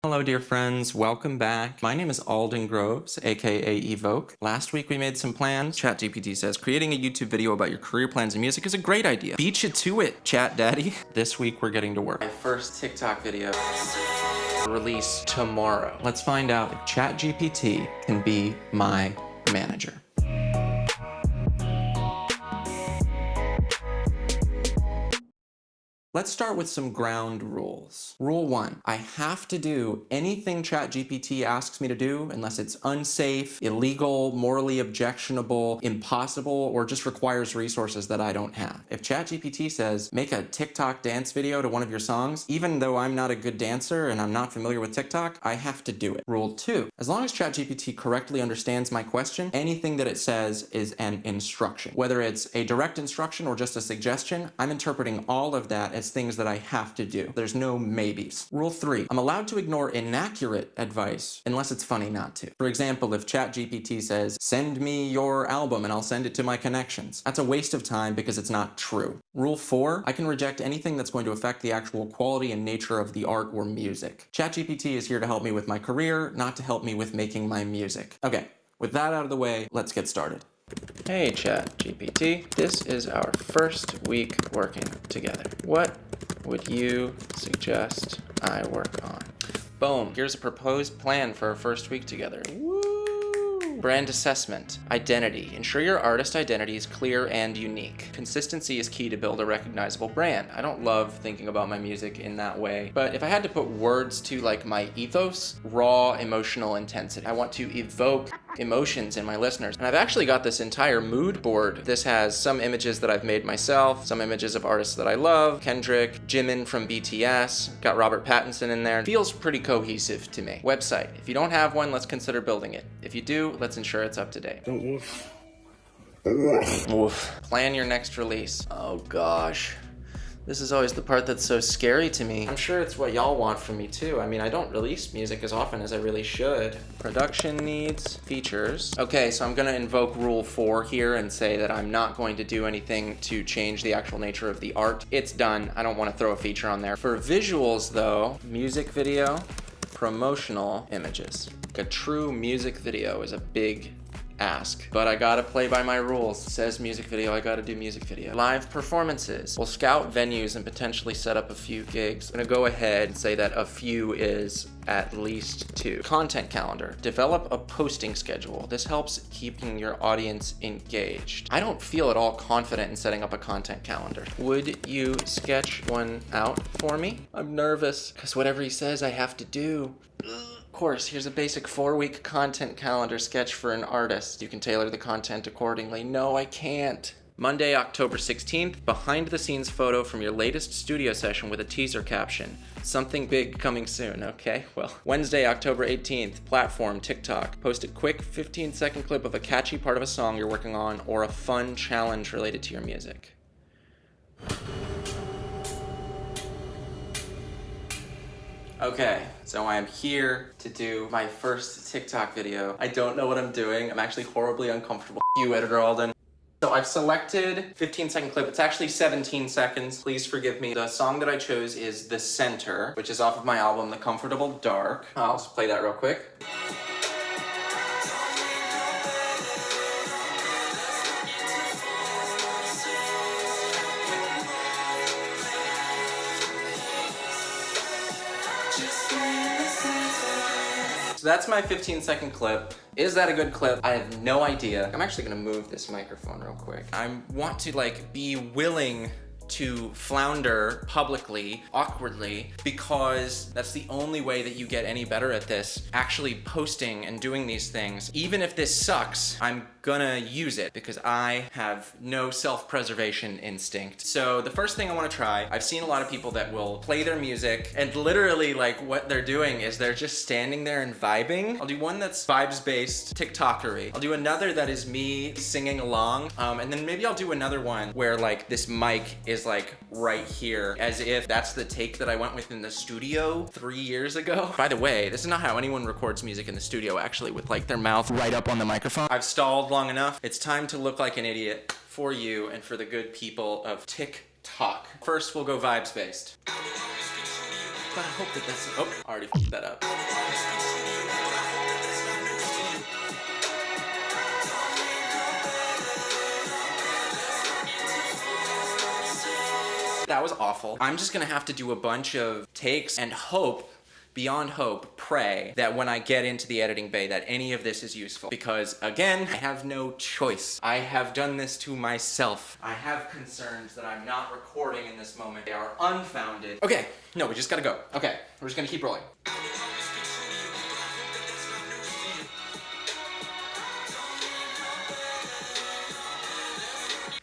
Hello dear friends, welcome back. My name is Alden Groves, aka Evoke. Last week we made some plans. ChatGPT says creating a YouTube video about your career plans in music is a great idea. Beat you to it, ChatDaddy. This week we're getting to work. My first TikTok video release tomorrow. Let's find out if ChatGPT can be my manager. Let's start with some ground rules. Rule 1, I have to do anything ChatGPT asks me to do unless it's unsafe, illegal, morally objectionable, impossible, or just requires resources that I don't have. If ChatGPT says, make a TikTok dance video to one of your songs, even though I'm not a good dancer and I'm not familiar with TikTok, I have to do it. Rule 2, as long as ChatGPT correctly understands my question, anything that it says is an instruction. Whether it's a direct instruction or just a suggestion, I'm interpreting all of that as things that I have to do. There's no maybes. Rule 3, I'm allowed to ignore inaccurate advice unless it's funny not to. For example, if ChatGPT says, send me your album and I'll send it to my connections, that's a waste of time because it's not true. Rule 4, I can reject anything that's going to affect the actual quality and nature of the art or music. ChatGPT is here to help me with my career, not to help me with making my music. Okay, with that out of the way, let's get started. Hey ChatGPT, this is our first week working together. What would you suggest I work on? Boom, here's a proposed plan for our first week together. Woo! Brand assessment. Identity. Ensure your artist identity is clear and unique. Consistency is key to build a recognizable brand. I don't love thinking about my music in that way, but if I had to put words to like my ethos, raw emotional intensity. I want to evoke emotions in my listeners. And I've actually got this entire mood board. This has some images that I've made myself, some images of artists that I love, Kendrick, Jimin from BTS, got Robert Pattinson in there. Feels pretty cohesive to me. Website. If you don't have one, let's consider building it. If you do, let's ensure it's up to date. Oof. Plan your next release. Oh gosh. This is always the part that's so scary to me. I'm sure it's what y'all want from me too. I mean, I don't release music as often as I really should. Production needs, features. Okay, so I'm gonna invoke rule 4 here and say that I'm not going to do anything to change the actual nature of the art. It's done. I don't wanna throw a feature on there. For visuals though, music video, promotional images. A true music video is a big ask, but I gotta play by my rules. It says music video, I gotta do music video. Live performances. We'll scout venues and potentially set up a few gigs. I'm gonna go ahead and say that a few is at least 2. Content calendar. Develop a posting schedule. This helps keeping your audience engaged. I don't feel at all confident in setting up a content calendar. Would you sketch one out for me? I'm nervous, because whatever he says I have to do. Of course, here's a basic 4-week content calendar sketch for an artist. You can tailor the content accordingly. No, I can't. Monday, October 16th, behind the scenes photo from your latest studio session with a teaser caption. Something big coming soon, okay? Well, Wednesday, October 18th, platform, TikTok. Post a quick 15-second clip of a catchy part of a song you're working on or a fun challenge related to your music. Okay, so I am here to do my first TikTok video. I don't know what I'm doing. I'm actually horribly uncomfortable. You, Editor Alden. So I've selected 15-second clip. It's actually 17 seconds. Please forgive me. The song that I chose is The Center, which is off of my album, The Comfortable Dark. I'll just play that real quick. So that's my 15-second clip. Is that a good clip? I have no idea. I'm actually gonna move this microphone real quick. I want to like be willing to flounder publicly, awkwardly, because that's the only way that you get any better at this. Actually posting and doing these things. Even if this sucks, I'm gonna use it because I have no self-preservation instinct. So the first thing I wanna try, I've seen a lot of people that will play their music and literally like what they're doing is they're just standing there and vibing. I'll do one that's vibes-based, TikTokery. I'll do another that is me singing along. And then maybe I'll do another one where like this mic is like right here, as if that's the take that I went with in the studio 3 years ago. By the way, this is not how anyone records music in the studio, actually, with like their mouth right up on the microphone. I've stalled long enough. It's time to look like an idiot for you and for the good people of TikTok. First, we'll go vibes-based. But I hope that that's, oh, I already fucked that up. That was awful. I'm just gonna have to do a bunch of takes and hope, beyond hope, pray that when I get into the editing bay that any of this is useful. Because again, I have no choice. I have done this to myself. I have concerns that I'm not recording in this moment. They are unfounded. Okay, no, we just gotta go. Okay, we're just gonna keep rolling.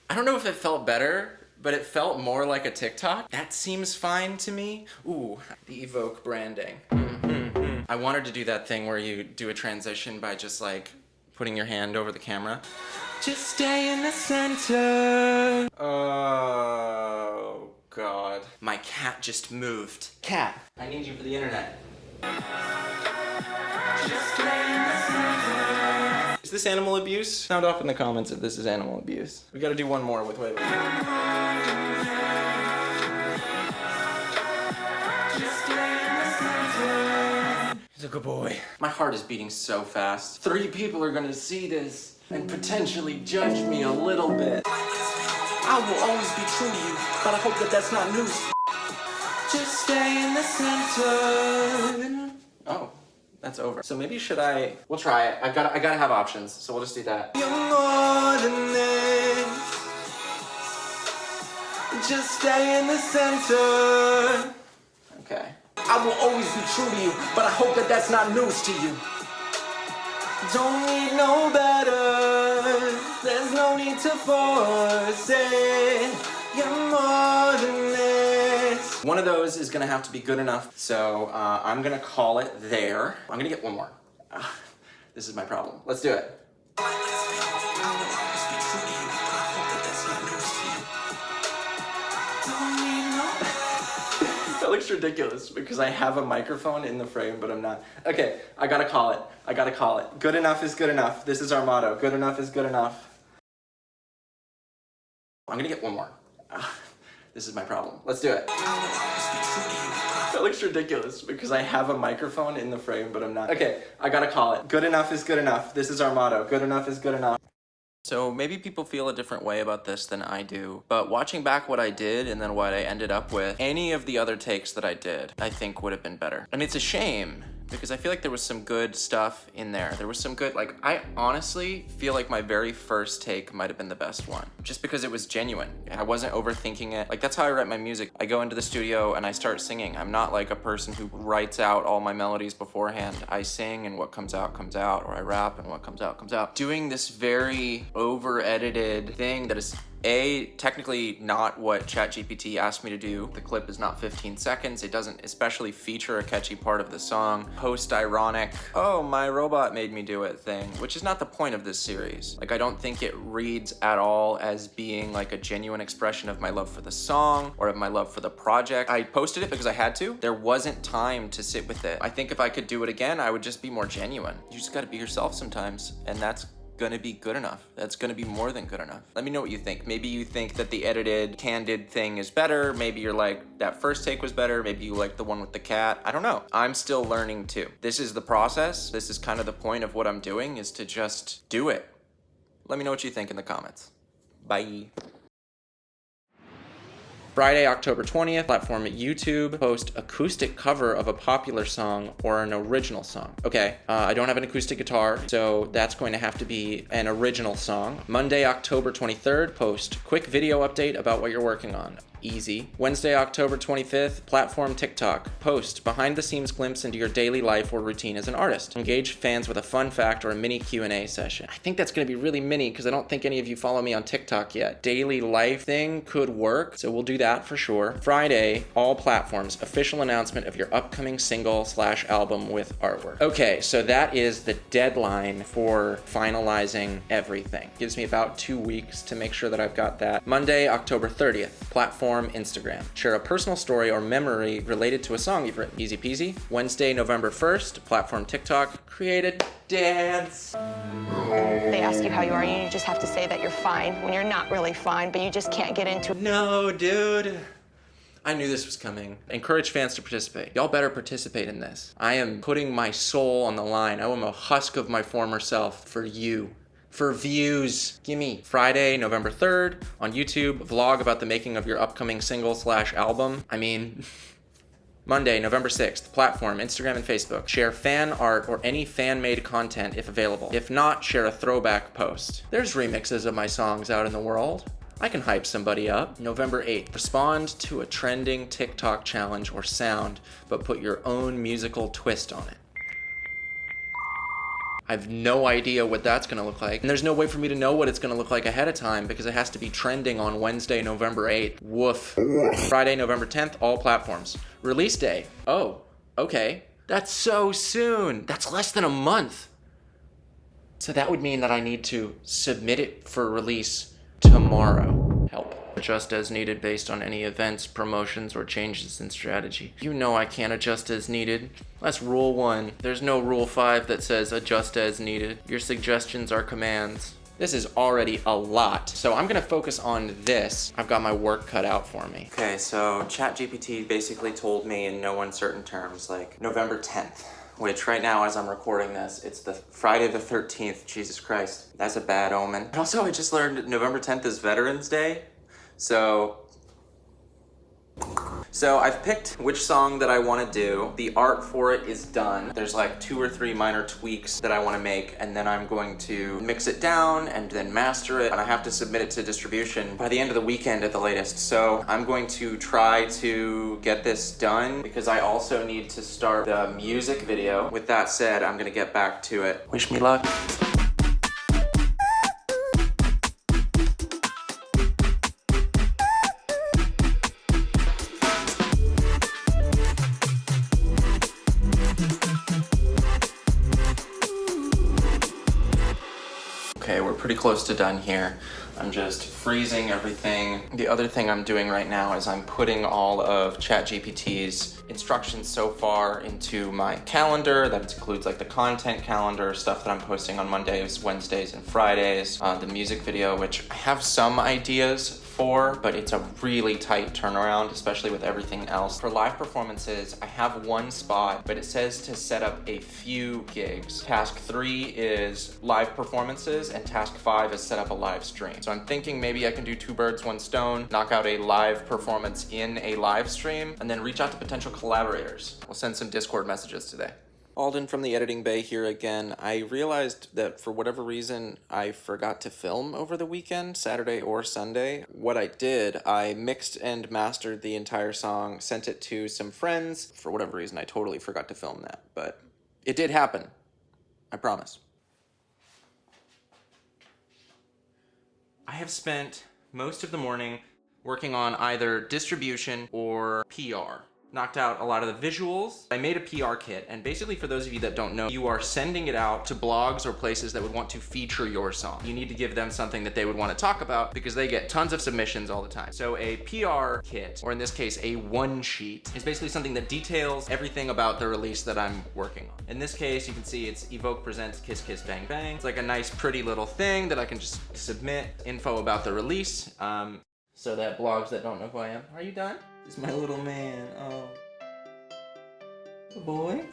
I don't know if it felt better, but it felt more like a TikTok. That seems fine to me. Ooh, the evoke branding. I wanted to do that thing where you do a transition by just like putting your hand over the camera. Just stay in the center. Oh, God. My cat just moved. Cat, I need you for the internet. Just stay in the center. Is this animal abuse? Sound off in the comments if this is animal abuse. We gotta do one more with wait. He's a good boy. My heart is beating so fast. 3 people are gonna see this and potentially judge me a little bit. I will always be true to you, but I hope that that's not news. Just stay in the center. Oh, that's over. So maybe should I? We'll try it. I gotta have options, so we'll just do that. You're more than this. Just stay in the center. Okay. I will always be true to you, but I hope that that's not news to you. Don't need no better. There's no need to force it. You're more than this. One of those is gonna have to be good enough, so I'm gonna call it there. I'm gonna get one more. This is my problem. Let's do it. That looks ridiculous because I have a microphone in the frame, but I'm not. Okay, I gotta call it. I gotta call it. Good enough is good enough. This is our motto. Good enough is good enough. I'm gonna get one more. This is my problem. Let's do it. That looks ridiculous because I have a microphone in the frame, but I'm not. Okay, I gotta call it. Good enough is good enough. This is our motto. Good enough is good enough. So maybe people feel a different way about this than I do, but watching back what I did and then what I ended up with, any of the other takes that I did, I think would have been better. And it's a shame because I feel like there was some good stuff in there. There was some good, like, I honestly feel like my very first take might have been the best one, just because it was genuine. I wasn't overthinking it. Like, that's how I write my music. I go into the studio and I start singing. I'm not like a person who writes out all my melodies beforehand. I sing and what comes out, or I rap and what comes out, comes out. Doing this very over-edited thing that is technically not what ChatGPT asked me to do. The clip is not 15 seconds. It doesn't especially feature a catchy part of the song. Post-ironic, oh, my robot made me do it thing, which is not the point of this series. Like, I don't think it reads at all as being like a genuine expression of my love for the song or of my love for the project. I posted it because I had to. There wasn't time to sit with it. I think if I could do it again, I would just be more genuine. You just gotta be yourself sometimes, and that's gonna be good enough. That's gonna be more than good enough. Let me know what you think. Maybe you think that the edited, candid thing is better. Maybe you're like, that first take was better. Maybe you like the one with the cat. I don't know. I'm still learning too. This is the process. This is kind of the point of what I'm doing, is to just do it. Let me know what you think in the comments. Bye. Friday, October 20th, platform YouTube, post acoustic cover of a popular song or an original song. Okay, I don't have an acoustic guitar, so that's going to have to be an original song. Monday, October 23rd, post quick video update about what you're working on. Easy. Wednesday, October 25th, platform TikTok. Post behind the scenes glimpse into your daily life or routine as an artist. Engage fans with a fun fact or a mini Q&A session. I think that's gonna be really mini because I don't think any of you follow me on TikTok yet. Daily life thing could work, so we'll do that for sure. Friday, all platforms, official announcement of your upcoming single/album with artwork. Okay, so that is the deadline for finalizing everything. Gives me about 2 weeks to make sure that I've got that. Monday, October 30th, platform Instagram. Share a personal story or memory related to a song you've written. Easy peasy. Wednesday, November 1st, platform TikTok. Create a dance. They ask you how you are, and you just have to say that you're fine when you're not really fine, but you just can't get into it. No, dude. I knew this was coming. Encourage fans to participate. Y'all better participate in this. I am putting my soul on the line. I am a husk of my former self for you. For views. Gimme. Friday, November 3rd on YouTube, vlog about the making of your upcoming single/album. I mean, Monday, November 6th, platform, Instagram and Facebook. Share fan art or any fan-made content if available. If not, share a throwback post. There's remixes of my songs out in the world. I can hype somebody up. November 8th, respond to a trending TikTok challenge or sound, but put your own musical twist on it. I have no idea what that's gonna look like. And there's no way for me to know what it's gonna look like ahead of time because it has to be trending on Wednesday, November 8th. Woof. Friday, November 10th, all platforms. Release day. Oh, okay. That's so soon. That's less than a month. So that would mean that I need to submit it for release tomorrow. Help. Adjust as needed based on any events, promotions, or changes in strategy. You know I can't adjust as needed. That's rule 1. There's no rule 5 that says adjust as needed. Your suggestions are commands. This is already a lot. So I'm gonna focus on this. I've got my work cut out for me. Okay, so ChatGPT basically told me in no uncertain terms, like November 10th. Which right now, as I'm recording this, it's the Friday the 13th. Jesus Christ, that's a bad omen. And also, I just learned November 10th is Veterans Day. So I've picked which song that I want to do. The art for it is done. There's like 2 or 3 minor tweaks that I want to make, and then I'm going to mix it down and then master it, and I have to submit it to distribution by the end of the weekend at the latest. So I'm going to try to get this done because I also need to start the music video. With that said, I'm gonna get back to it. Wish me luck. Okay, we're pretty close to done here. I'm just freezing everything. The other thing I'm doing right now is I'm putting all of ChatGPT's instructions so far into my calendar. That includes like the content calendar, stuff that I'm posting on Mondays, Wednesdays, and Fridays. The music video, which I have some ideas for, but it's a really tight turnaround, especially with everything else. For live performances, I have one spot, but it says to set up a few gigs. Task 3 is live performances, and task 5 is set up a live stream. So I'm thinking maybe I can do 2 birds, 1 stone, knock out a live performance in a live stream, and then reach out to potential collaborators. We'll send some Discord messages today. Alden from the editing bay here again. I realized that for whatever reason, I forgot to film over the weekend, Saturday or Sunday. What I did, I mixed and mastered the entire song, sent it to some friends. For whatever reason, I totally forgot to film that, but it did happen. I promise. I have spent most of the morning working on either distribution or PR. Knocked out a lot of the visuals. I made a PR kit, and basically for those of you that don't know, you are sending it out to blogs or places that would want to feature your song. You need to give them something that they would want to talk about because they get tons of submissions all the time. So a PR kit, or in this case, a one sheet, is basically something that details everything about the release that I'm working on. In this case, you can see it's Evoke Presents Kiss Kiss Bang Bang. It's like a nice pretty little thing that I can just submit info about the release. So that blogs that don't know who I am. Are you done? This is my little man. Oh. Good boy.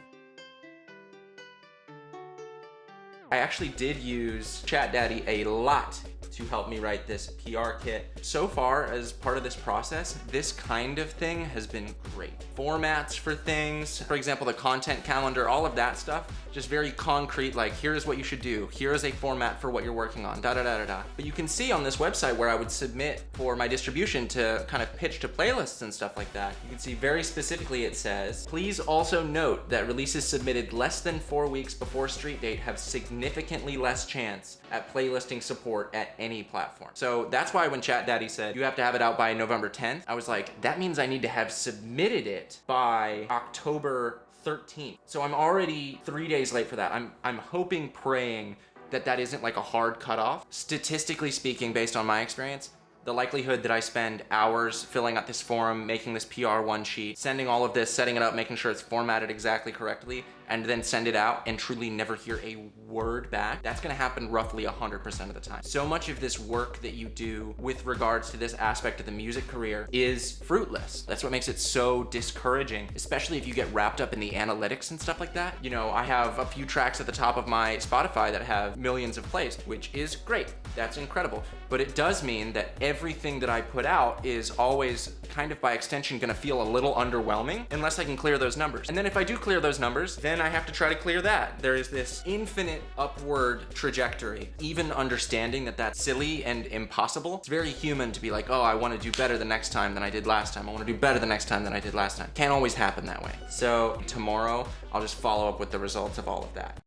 I actually did use ChatDaddy a lot to help me write this PR kit. So far, as part of this process, this kind of thing has been great. Formats for things, for example, the content calendar, all of that stuff, just very concrete, like here's what you should do, here is a format for what you're working on, da-da-da-da-da. But you can see on this website where I would submit for my distribution to kind of pitch to playlists and stuff like that, you can see very specifically it says, please also note that releases submitted less than 4 weeks before street date have significantly less chance at playlisting support at any platform. So that's why when ChatDaddy said you have to have it out by November 10th, I was like, that means I need to have submitted it by October 13th. So I'm already 3 days late for that. I'm hoping, praying that that isn't like a hard cutoff. Statistically speaking, based on my experience, the likelihood that I spend hours filling out this form, making this PR one sheet, sending all of this, setting it up, making sure it's formatted exactly correctly, and then send it out and truly never hear a word back, that's gonna happen roughly 100% of the time. So much of this work that you do with regards to this aspect of the music career is fruitless. That's what makes it so discouraging, especially if you get wrapped up in the analytics and stuff like that. You know, I have a few tracks at the top of my Spotify that have millions of plays, which is great. That's incredible. But it does mean that everything that I put out is always kind of by extension gonna feel a little underwhelming unless I can clear those numbers. And then if I do clear those numbers, then I have to try to clear that. There is this infinite upward trajectory. Even understanding that that's silly and impossible, it's very human to be like, oh, I wanna do better the next time than I did last time. I wanna do better the next time than I did last time. Can't always happen that way. So tomorrow, I'll just follow up with the results of all of that.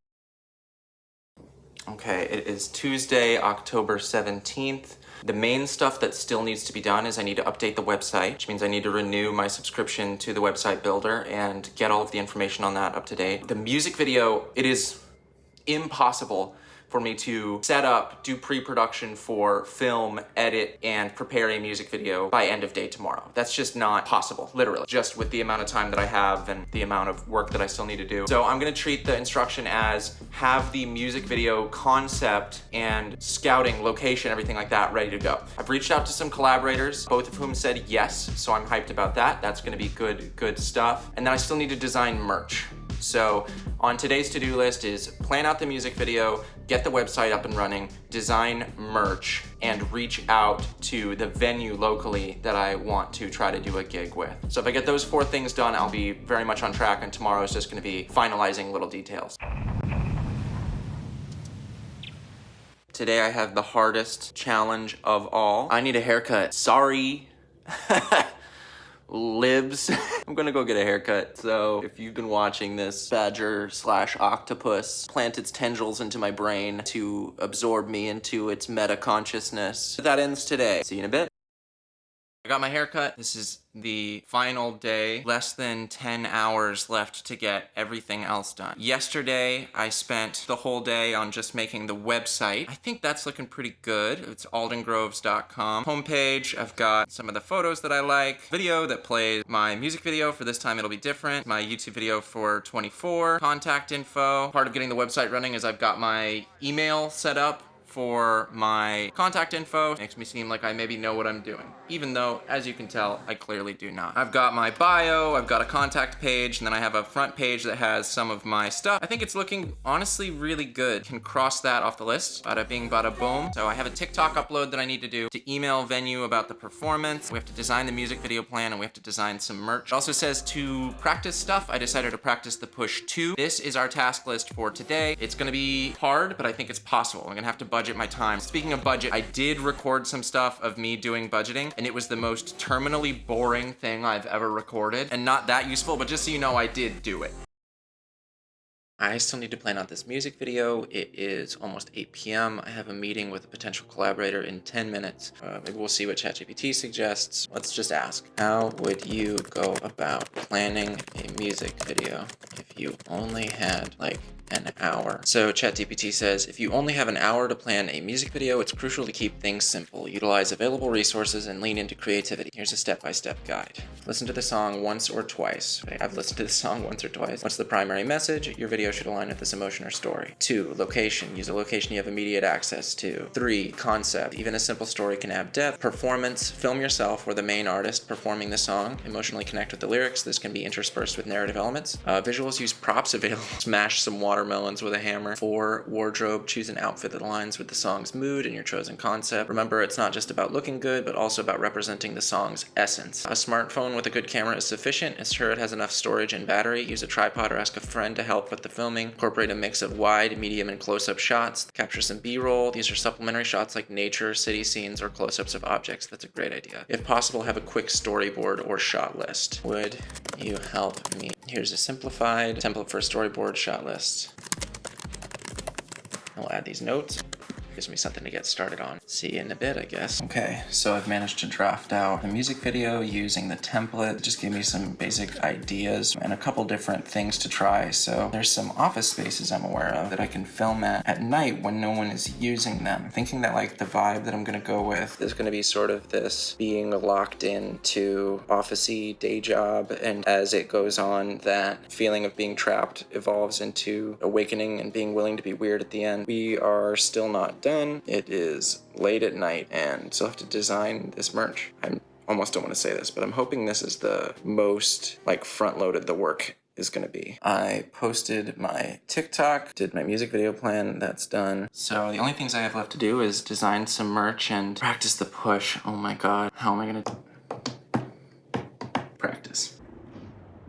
Okay, it is Tuesday, October 17th. The main stuff that still needs to be done is I need to update the website, which means I need to renew my subscription to the website builder and get all of the information on that up to date. The music video, it is impossible for me to set up, do pre-production for film, edit, and prepare a music video by end of day tomorrow. That's just not possible, literally, just with the amount of time that I have and the amount of work that I still need to do. So I'm gonna treat the instruction as have the music video concept and scouting, location, everything like that ready to go. I've reached out to some collaborators, both of whom said yes, so I'm hyped about that. That's gonna be good stuff. And then I still need to design merch. So on today's to-do list is plan out the music video, get the website up and running, design merch, and reach out to the venue locally that I want to try to do a gig with. So if I get those 4 things done, I'll be very much on track, and tomorrow is just gonna be finalizing little details. Today I have the hardest challenge of all. I need a haircut. Sorry. Libs. I'm gonna go get a haircut. So if you've been watching this badger / octopus plant its tendrils into my brain to absorb me into its meta consciousness, that ends today. See you in a bit. I got my haircut. This is the final day. Less than 10 hours left to get everything else done. Yesterday, I spent the whole day on just making the website. I think that's looking pretty good. It's aldengroves.com. Homepage, I've got some of the photos that I like. Video that plays my music video. For this time, it'll be different. My YouTube video for 24. Contact info. Part of getting the website running is I've got my email set up for my contact info. Makes me seem like I maybe know what I'm doing, even though, as you can tell, I clearly do not. I've got my bio, I've got a contact page, and then I have a front page that has some of my stuff. I think it's looking honestly really good. Can cross that off the list. Bada bing, bada boom. So I have a TikTok upload that I need to do to email venue about the performance. We have to design the music video plan, and we have to design some merch. It also says to practice stuff. I decided to practice the push 2. This is our task list for today. It's gonna be hard, but I think it's possible. I'm gonna have to budget my time. Speaking of budget, I did record some stuff of me doing budgeting, and it was the most terminally boring thing I've ever recorded, and not that useful, but just so you know, I did do it. I still need to plan out this music video. It is almost 8 p.m. I have a meeting with a potential collaborator in 10 minutes. Maybe we'll see what ChatGPT suggests. Let's just ask, how would you go about planning a music video if you only had like an hour? So ChatGPT says, if you only have an hour to plan a music video, it's crucial to keep things simple. Utilize available resources and lean into creativity. Here's a step-by-step guide. Listen to the song once or twice. Okay, I've listened to the song once or twice. What's the primary message? Your video should align with this emotion or story. 2, location. Use a location you have immediate access to. 3, concept. Even a simple story can add depth. Performance. Film yourself or the main artist performing the song. Emotionally connect with the lyrics. This can be interspersed with narrative elements. Visuals. Use props available. Smash some watermelons with a hammer. 4, wardrobe. Choose an outfit that aligns with the song's mood and your chosen concept. Remember, it's not just about looking good, but also about representing the song's essence. A smartphone with a good camera is sufficient. Ensure it has enough storage and battery. Use a tripod or ask a friend to help with the filming. Incorporate a mix of wide, medium, and close-up shots. Capture some B-roll. These are supplementary shots like nature, city scenes, or close-ups of objects. That's a great idea. If possible, have a quick storyboard or shot list. Would you help me? Here's a simplified template for a storyboard shot list. I'll add these notes. Gives me something to get started on. See you in a bit, I guess. Okay, so I've managed to draft out a music video using the template. Just gave me some basic ideas and a couple different things to try. So there's some office spaces I'm aware of that I can film at night when no one is using them. I'm thinking that like the vibe that I'm gonna go with is gonna be sort of this being locked into officey day job, and as it goes on, that feeling of being trapped evolves into awakening and being willing to be weird at the end. We are still not done. It is late at night and still have to design this merch. I almost don't want to say this, but I'm hoping this is the most like front-loaded the work is gonna be. I posted my TikTok, did my music video plan, that's done. So the only things I have left to do is design some merch and practice the push. Oh my God, how am I gonna practice?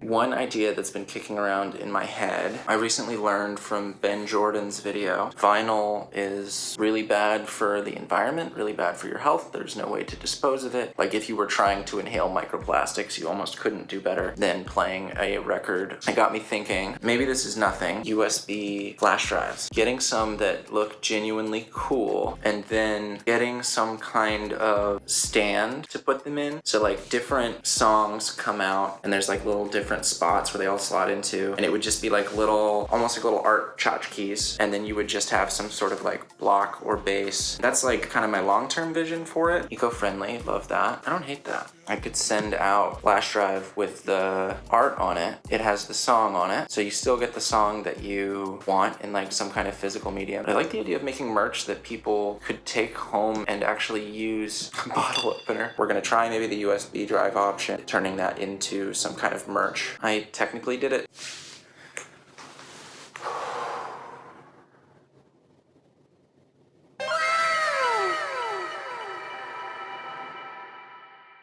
One idea that's been kicking around in my head, I recently learned from Ben Jordan's video. Vinyl is really bad for the environment, really bad for your health. There's no way to dispose of it. Like if you were trying to inhale microplastics, you almost couldn't do better than playing a record. It got me thinking, maybe this is nothing. USB flash drives. Getting some that look genuinely cool and then getting some kind of stand to put them in. So like different songs come out and there's like little different spots where they all slot into, and it would just be like little, almost like little art tchotchkes, and then you would just have some sort of like block or base. That's like kind of my long-term vision for it. Eco-friendly, love that. I don't hate that. I could send out flash drive with the art on it. It has the song on it, so you still get the song that you want in like some kind of physical medium. I like the idea of making merch that people could take home and actually use a bottle opener. We're gonna try maybe the USB drive option, turning that into some kind of merch. I technically did it.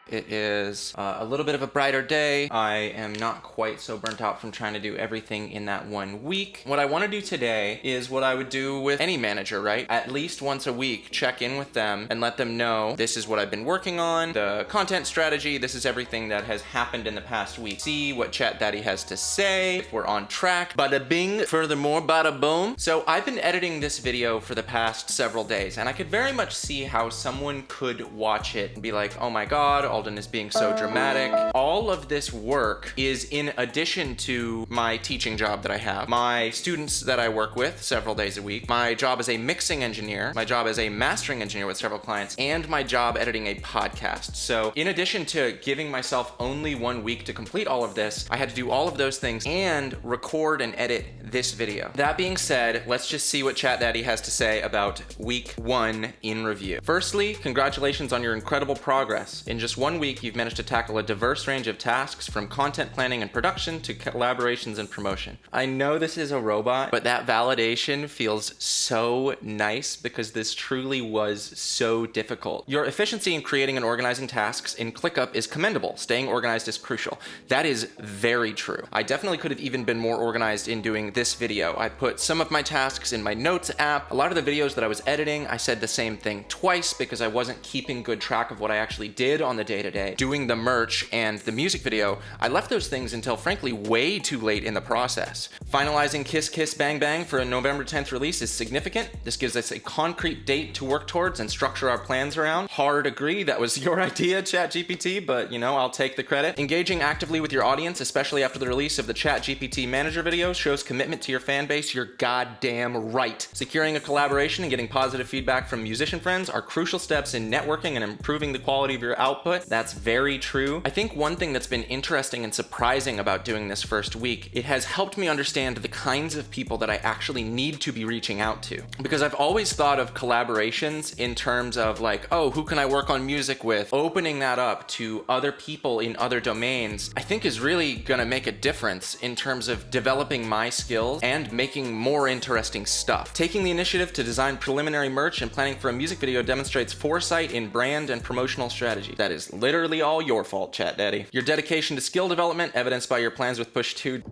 It is a little bit of a brighter day. I am not quite so burnt out from trying to do everything in that 1 week. What I want to do today is what I would do with any manager, right? At least once a week, check in with them and let them know this is what I've been working on, the content strategy, this is everything that has happened in the past week. See what ChatDaddy has to say, if we're on track. Bada bing, furthermore, bada boom. So I've been editing this video for the past several days, and I could very much see how someone could watch it and be like, oh my God, Alden is being so dramatic. All of this work is in addition to my teaching job that I have, my students that I work with several days a week, my job as a mixing engineer, my job as a mastering engineer with several clients, and my job editing a podcast. So in addition to giving myself only 1 week to complete all of this, I had to do all of those things and record and edit this video. That being said, let's just see what ChatDaddy has to say about week 1 in review. Firstly, congratulations on your incredible progress. In just 1 week, you've managed to tackle a diverse range of tasks from content planning and production to collaborations and promotion. I know this is a robot, but that validation feels so nice because this truly was so difficult. Your efficiency in creating and organizing tasks in ClickUp is commendable. Staying organized is crucial. That is very true. I definitely could have even been more organized in doing this video. I put some of my tasks in my notes app. A lot of the videos that I was editing, I said the same thing twice because I wasn't keeping good track of what I actually did on the day-to-day. Doing the merch and the music video, I left those things until frankly way too late in the process. Finalizing Kiss Kiss Bang Bang for a November 10th release is significant. This gives us a concrete date to work towards and structure our plans around. Hard agree, that was your idea, ChatGPT, but you know, I'll take the credit. Engaging actively with your audience, especially after the release of the ChatGPT manager video, shows commitment to your fan base. You're goddamn right. Securing a collaboration and getting positive feedback from musician friends are crucial steps in networking and improving the quality of your output. That's very true. I think one thing that's been interesting and surprising about doing this first week, it has helped me understand the kinds of people that I actually need to be reaching out to. Because I've always thought of collaborations in terms of like, oh, who can I work on music with? Opening that up to other people in other domains, I think is really gonna make a difference in terms of developing my skills and making more interesting stuff. Taking the initiative to design preliminary merch and planning for a music video demonstrates foresight in brand and promotional strategy. That is literally all your fault, ChatDaddy. Your dedication to skill development, evidenced by your plans with Push 2,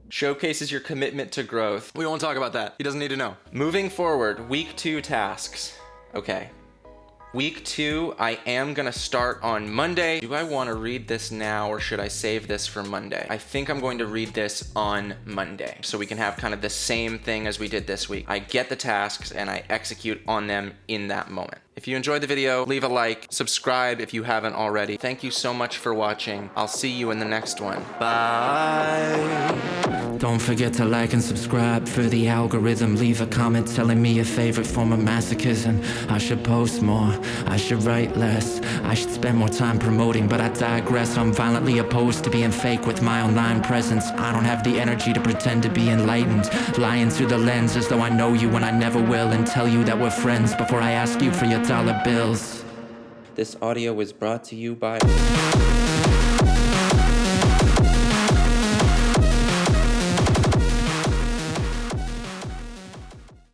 showcases your commitment to growth. We won't talk about that. He doesn't need to know. Moving forward, week 2 tasks. Okay. Week 2, I am gonna start on Monday. Do I wanna read this now or should I save this for Monday? I think I'm going to read this on Monday so we can have kind of the same thing as we did this week. I get the tasks and I execute on them in that moment. If you enjoyed the video, leave a like, subscribe if you haven't already. Thank you so much for watching. I'll see you in the next one. Bye. Don't forget to like and subscribe for the algorithm. Leave a comment telling me your favorite form of masochism. I should post more, I should write less, I should spend more time promoting, but I digress. I'm violently opposed to being fake with my online presence. I don't have the energy to pretend to be enlightened, lying through the lens as though I know you when I never will, and tell you that we're friends before I ask you for your dollar bills. This audio was brought to you by...